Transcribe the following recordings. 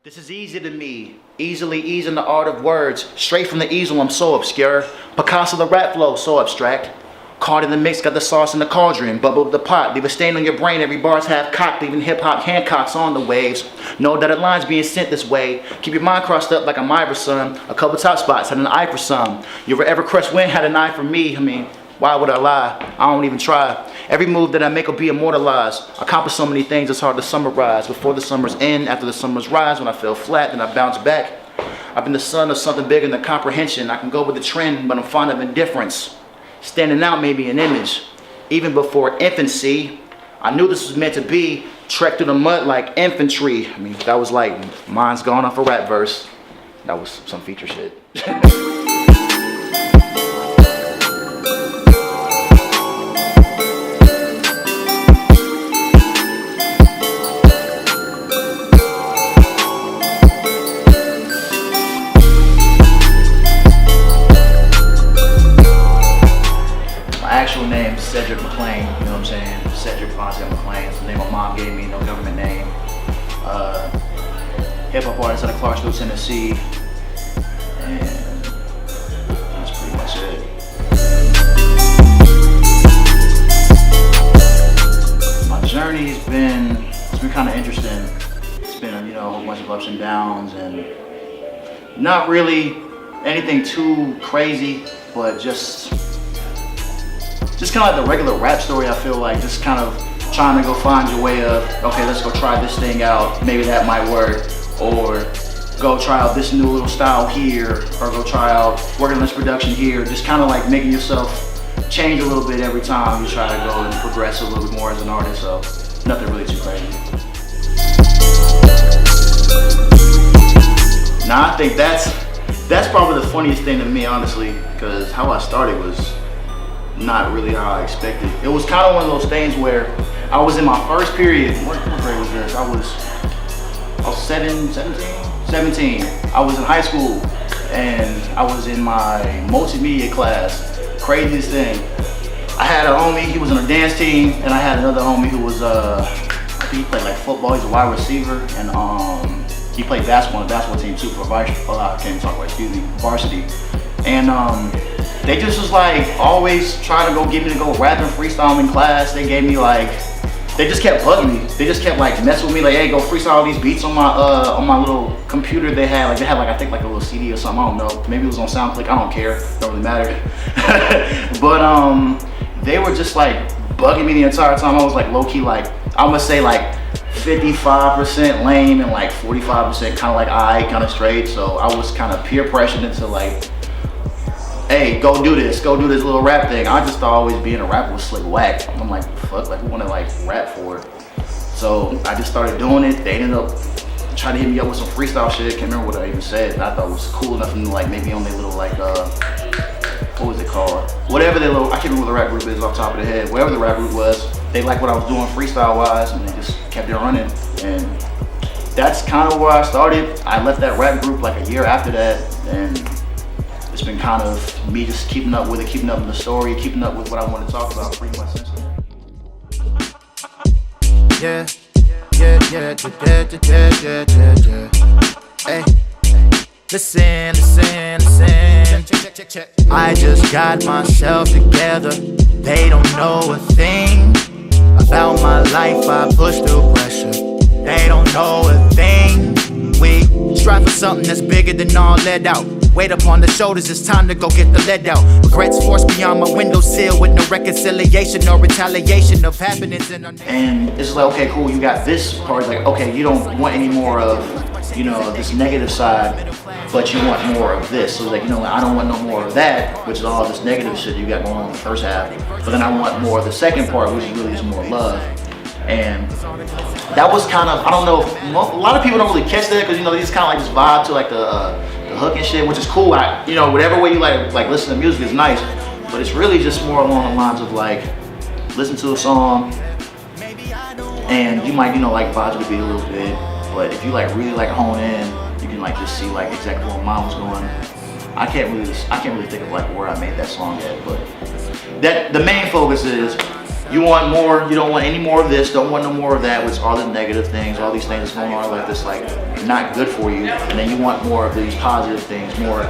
This is easy to me, easily easing the art of words. Straight from the easel, I'm so obscure. Picasso the rap flow, so abstract. Caught in the mix, got the sauce in the cauldron. Bubble up the pot, leave a stain on your brain. Every bar's half cocked, leaving hip-hop Hancocks on the waves. No dotted lines being sent this way. Keep your mind crossed up like a migrant son. A couple top spots, had an eye for some. Your ever crushed wind had an eye for me. Why would I lie? I don't even try. Every move that I make will be immortalized. I accomplish so many things, it's hard to summarize. Before the summer's end, after the summer's rise, when I feel flat, then I bounce back. I've been the son of something bigger than comprehension. I can go with the trend, but I'm fond of indifference. Standing out may be an image. Even before infancy, I knew this was meant to be. Trek through the mud like infantry. That was like, mine's gone off a rap verse. That was some feature shit. Name Cedric McLean, you know what I'm saying? Cedric Fonzie McLean. It's the name my mom gave me, no government name. Hip hop artist out of Clarksville, Tennessee. And that's pretty much it. My journey's been kind of interesting. It's been a whole bunch of ups and downs, and not really anything too crazy, but just kind of like the regular rap story. I feel like just kind of trying to go find your way of, okay, let's go try this thing out, maybe that might work, or go try out this new little style here, or go try out working on this production here. Just kind of like making yourself change a little bit every time you try to go and progress a little bit more as an artist. So nothing really too crazy. Now I think that's probably the funniest thing to me, honestly, because how I started was not really how I expected. It was kind of one of those things where I was in my first period. What grade was this? I was 17. I was in high school and I was in my multimedia class. Craziest thing. I had a homie, he was on a dance team, and I had another homie who was I think he played like football. He's a wide receiver, and he played basketball on the basketball team too for varsity. And they just was like always trying to get me to go rap and freestyle in class. They gave me like, they just kept bugging me. They just kept like messing with me, like, hey, go freestyle these beats on my little computer. They had like I think like a little CD or something. I don't know. Maybe it was on SoundClick. I don't care. Don't really matter. But they were just like bugging me the entire time. I was like low key, like I'm gonna say like 55% lame and like 45% kind of like kind of straight. So I was kind of peer pressured into like, hey, go do this little rap thing. I just thought always being a rapper was slick whack. I'm like, fuck, like who wanna like rap for it? So I just started doing it. They ended up trying to hit me up with some freestyle shit. Can't remember what I even said. And I thought it was cool enough to like maybe on their little like what was it called? Whatever their little, I can't remember what the rap group is off the top of the head. Whatever the rap group was, they liked what I was doing freestyle wise, and they just kept it running. And that's kind of where I started. I left that rap group like a year after that, and it's been kind of me just keeping up with it, keeping up with the story, keeping up with what I want to talk about pretty much since then. Yeah. Hey, listen. I just got myself together. They don't know a thing about my life. I push through pressure. They don't know a thing. We strive for something that's bigger than all let out. Weight up on the shoulders, it's time to go get the lead out. Regrets forced beyond my windowsill with no reconciliation or retaliation of happenings in our. And it's like, okay, cool, you got this part. Like, okay, you don't want any more of, this negative side, but you want more of this. So like, I don't want no more of that, which is all this negative shit you got going on in the first half. But then I want more of the second part, which is really just more love. And that was kind of, I don't know, a lot of people don't really catch that because they just kind of like just vibe to like the hook and shit, which is cool. Whatever way you like listen to music is nice, but it's really just more along the lines of like listen to a song and you might like vibe to the beat a little bit, but if you like really like hone in, you can like just see like exactly where mine was going. I can't really think of like where I made that song at, but that the main focus is You want more, you don't want any more of this, don't want no more of that, which all the negative things, all these things that's going on like this, like not good for you. And then you want more of these positive things, more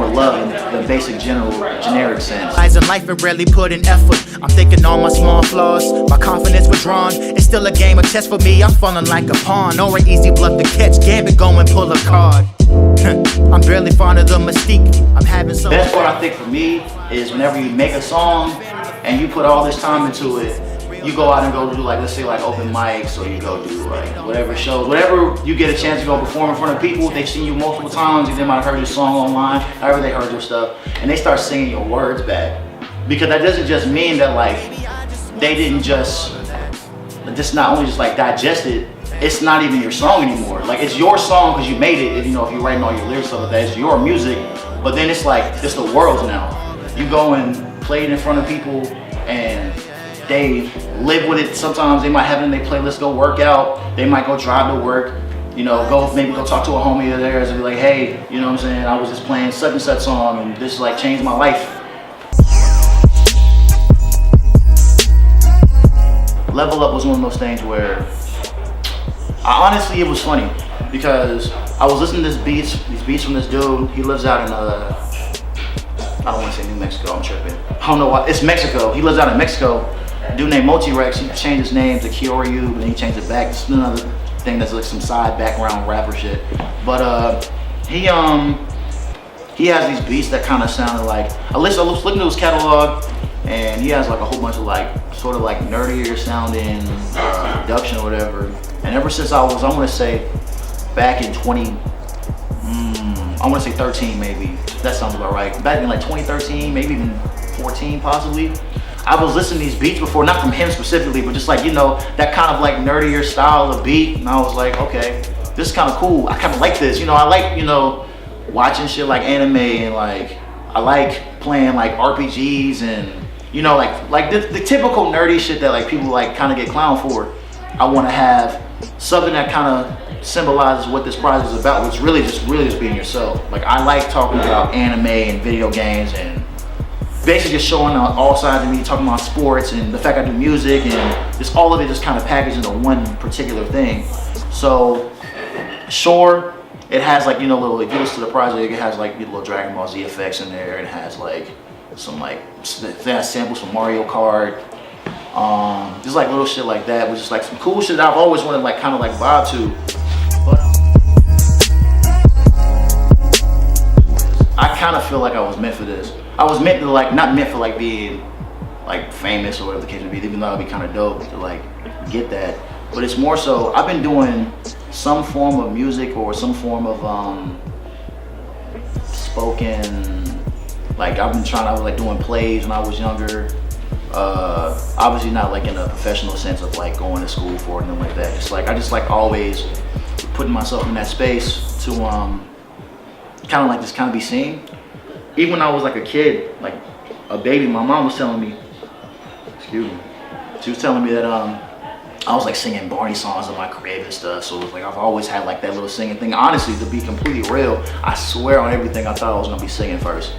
love in the basic generic sense. Eyes in life and rarely put in effort. I'm thinking all my small flaws, my confidence withdrawn. It's still a game of chess for me, I'm falling like a pawn. Or an easy bluff to catch, gambit, go and pull a card. I'm barely fond of the mystique. I'm having so best part I think for me is whenever you make a song and you put all this time into it, you go out and go do like, let's say like open mics, or you go do like whatever shows, whatever you get a chance to go perform in front of people. They've seen you multiple times, they might have heard your song online, however they heard your stuff, and they start singing your words back. Because that doesn't just mean that like they didn't just not only just like digest it, it's not even your song anymore. Like it's your song because you made it, you know, if you're writing all your lyrics stuff like that, it's your music, but then it's like, it's the world's now. You go and play it in front of people and they live with it. Sometimes they might have it in their playlist, go work out, they might go drive to work, you know, maybe go talk to a homie of theirs and be like, hey, you know what I'm saying, I was just playing such and such song and this like changed my life. Level Up was one of those things where honestly it was funny because I was listening to these beats from this dude. He lives out in I don't want to say New Mexico, I'm tripping. I don't know why, it's Mexico. He lives out in Mexico. A dude named Multi-Rex, he changed his name to Kioryu, but then he changed it back. This is another thing that's like some side background rapper shit. But he has these beats that kind of sounded like, I was looking at his catalog, and he has like a whole bunch of like, sort of like nerdier sounding production or whatever. And ever since I want to say back in 13 maybe, that sounds about right. Back in like 2013, maybe even 14 possibly. I was listening to these beats before, not from him specifically, but just like, you know, that kind of like nerdier style of beat. And I was like, okay, this is kind of cool. I kind of like this. You know, I like, you know, watching shit like anime, and like, I like playing like RPGs and, you know, like the typical nerdy shit that like people like kind of get clowned for. I want to have something that kind of symbolizes what this project is about, which really just being yourself. Like I like talking about anime and video games and basically just showing all sides of me, talking about sports and the fact I do music, and just all of it just kind of packaged into one particular thing. So sure, it has like, you know, little, if you listen to the project, it has like little Dragon Ball Z effects in there. It has like some like, it has samples from Mario Kart. Just like little shit like that, which is like some cool shit that I've always wanted like kind of like vibe to. But I kind of feel like I was meant for this. I was meant to like, not meant for like being like famous or whatever the case may be, even though it'd be kind of dope to like get that. But it's more so, I've been doing some form of music or some form of spoken, like I was like doing plays when I was younger. Obviously not like in a professional sense of like going to school for it and like that. Just like, I just like always putting myself in that space to kind of like just kind of be seen. Even when I was like a kid, like a baby, my mom was telling me, excuse me, she was telling me that I was like singing Barney songs in my crib and stuff. So it was like I've always had like that little singing thing. Honestly, to be completely real, I swear on everything I thought I was gonna be singing first.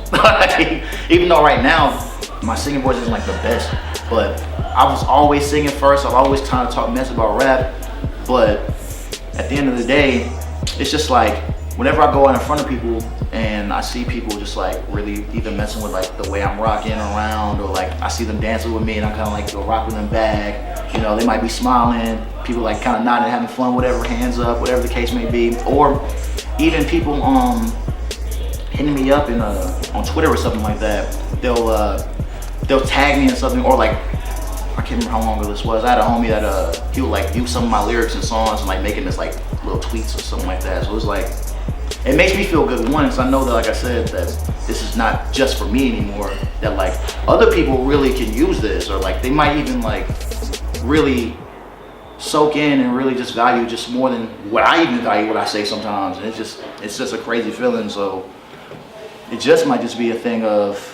Even though right now my singing voice isn't like the best, but I was always singing first. I've always kind of talked mess about rap, but at the end of the day, it's just like whenever I go out in front of people and I see people just like really even messing with like the way I'm rocking around, or like I see them dancing with me and I kind of like go rock with them back. You know, they might be smiling, people like kind of nodding, having fun, whatever, hands up, whatever the case may be. Or even people hitting me up in on Twitter or something like that. They'll tag me in something, or like, I can't remember how long ago this was. I had a homie that he would like use some of my lyrics and songs and like making this like little tweets or something like that. So it was like, it makes me feel good, one, because I know that, like I said, that this is not just for me anymore, that like other people really can use this, or like they might even like really soak in and really just value just more than what I even value what I say sometimes. And it's just a crazy feeling. So it just might just be a thing of,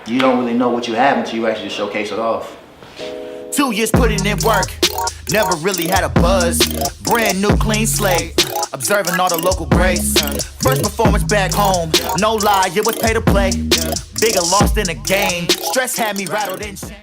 you don't really know what you have until you actually just showcase it off. 2 years putting in work, never really had a buzz. Brand new clean slate, observing all the local greats. First performance back home, no lie, it was pay to play. Bigger lost in the game, stress had me rattled in.